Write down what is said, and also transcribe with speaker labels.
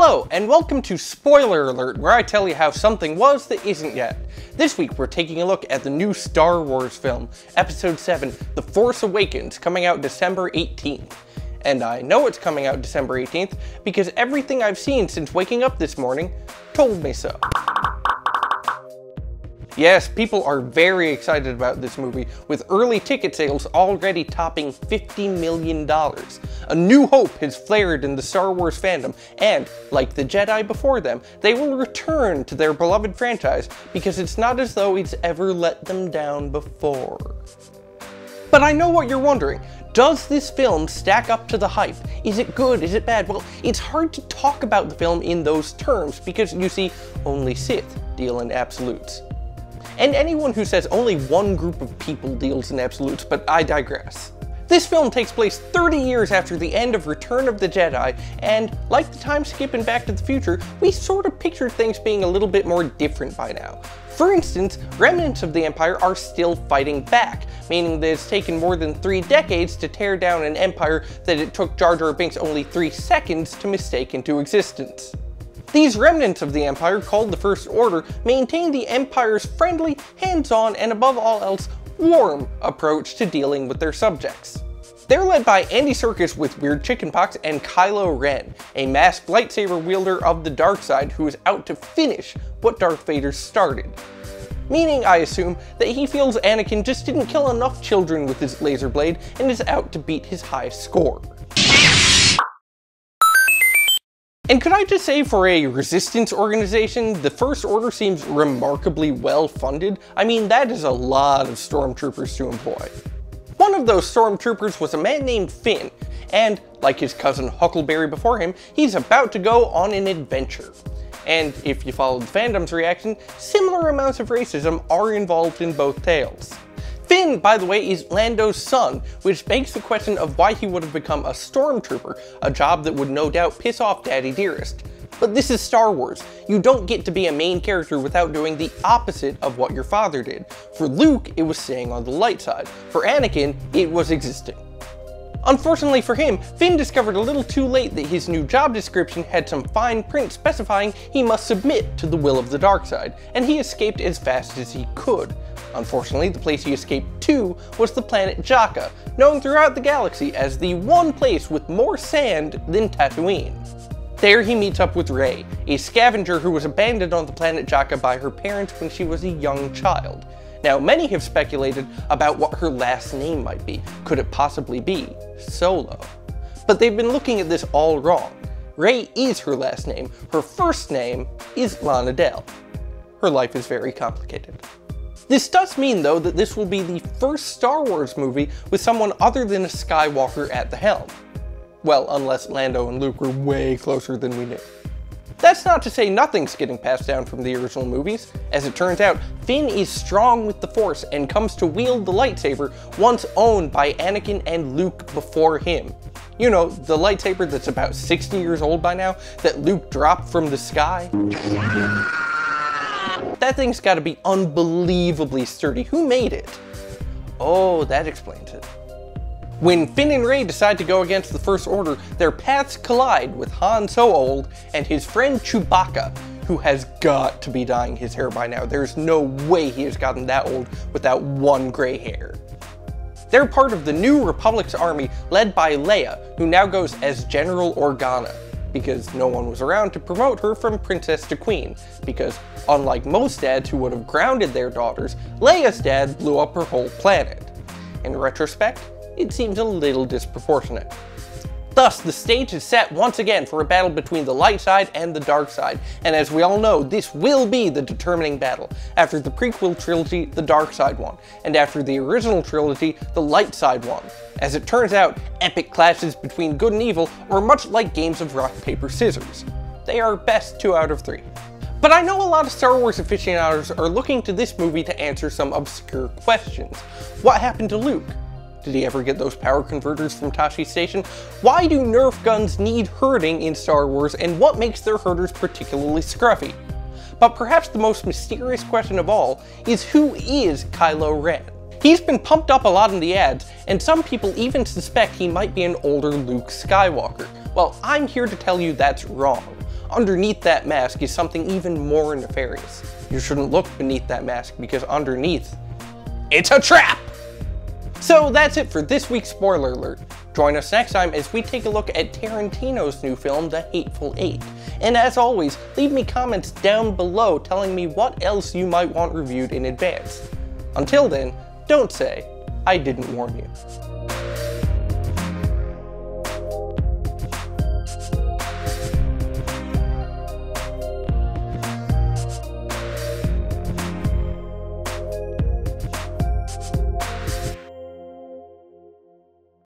Speaker 1: Hello, and welcome to Spoiler Alert, where I tell you how something was that isn't yet. This week we're taking a look at the new Star Wars film, Episode 7, The Force Awakens, coming out December 18th. And I know it's coming out December 18th because everything I've seen since waking up this morning told me so. Yes, people are very excited about this movie, with early ticket sales already topping $50 million. A new hope has flared in the Star Wars fandom, and, like the Jedi before them, they will return to their beloved franchise because it's not as though it's ever let them down before. But I know what you're wondering. Does this film stack up to the hype? Is it good? Is it bad? Well, it's hard to talk about the film in those terms because, you see, only Sith deal in absolutes. And anyone who says only one group of people deals in absolutes, but I digress. This film takes place 30 years after the end of Return of the Jedi, and like the time skip in Back to the Future, we sort of pictured things being a little bit more different by now. For instance, remnants of the Empire are still fighting back, meaning that it's taken more than 3 decades to tear down an empire that it took Jar Jar Binks only 3 seconds to mistake into existence. These remnants of the Empire, called the First Order, maintain the Empire's friendly, hands-on, and above all else, warm approach to dealing with their subjects. They're led by Andy Serkis with weird chickenpox and Kylo Ren, a masked lightsaber wielder of the dark side who is out to finish what Darth Vader started. Meaning, I assume, that he feels Anakin just didn't kill enough children with his laser blade and is out to beat his high score. And could I just say, for a resistance organization, the First Order seems remarkably well funded. I mean, that is a lot of stormtroopers to employ. One of those stormtroopers was a man named Finn, and like his cousin Huckleberry before him, he's about to go on an adventure. And if you followed the fandom's reaction, similar amounts of racism are involved in both tales. Finn, by the way, is Lando's son, which begs the question of why he would have become a stormtrooper, a job that would no doubt piss off Daddy Dearest. But this is Star Wars. You don't get to be a main character without doing the opposite of what your father did. For Luke, it was staying on the light side. For Anakin, it was existing. Unfortunately for him, Finn discovered a little too late that his new job description had some fine print specifying he must submit to the will of the dark side, and he escaped as fast as he could. Unfortunately, the place he escaped to was the planet Jakka, known throughout the galaxy as the one place with more sand than Tatooine. There he meets up with Rey, a scavenger who was abandoned on the planet Jakka by her parents when she was a young child. Now, many have speculated about what her last name might be. Could it possibly be Solo? But they've been looking at this all wrong. Rey is her last name. Her first name is Lana Del. Her life is very complicated. This does mean, though, that this will be the first Star Wars movie with someone other than a Skywalker at the helm. Well, unless Lando and Luke were way closer than we knew. That's not to say nothing's getting passed down from the original movies. As it turns out, Finn is strong with the Force and comes to wield the lightsaber once owned by Anakin and Luke before him. You know, the lightsaber that's about 60 years old by now, that Luke dropped from the sky. That thing's gotta be unbelievably sturdy. Who made it? Oh, that explains it. When Finn and Rey decide to go against the First Order, their paths collide with Han Solo and his friend Chewbacca, who has got to be dyeing his hair by now. There's no way he has gotten that old without one gray hair. They're part of the New Republic's army led by Leia, who now goes as General Organa, because no one was around to promote her from princess to queen, because unlike most dads who would have grounded their daughters, Leia's dad blew up her whole planet. In retrospect, it seems a little disproportionate. Thus, the stage is set once again for a battle between the light side and the dark side, and as we all know, this will be the determining battle. After the prequel trilogy, the dark side won, and after the original trilogy, the light side won. As it turns out, epic clashes between good and evil are much like games of rock, paper, scissors. They are best 2 out of 3. But I know a lot of Star Wars aficionados are looking to this movie to answer some obscure questions. What happened to Luke? Did he ever get those power converters from Tashi Station? Why do Nerf guns need herding in Star Wars, and what makes their herders particularly scruffy? But perhaps the most mysterious question of all is, who is Kylo Ren? He's been pumped up a lot in the ads, and some people even suspect he might be an older Luke Skywalker. Well, I'm here to tell you that's wrong. underneath that mask is something even more nefarious. You shouldn't look beneath that mask because underneath, it's a trap! So that's it for this week's spoiler alert. Join us next time as we take a look at Tarantino's new film, The Hateful Eight. And as always, leave me comments down below telling me what else you might want reviewed in advance. Until then, don't say I didn't warn you.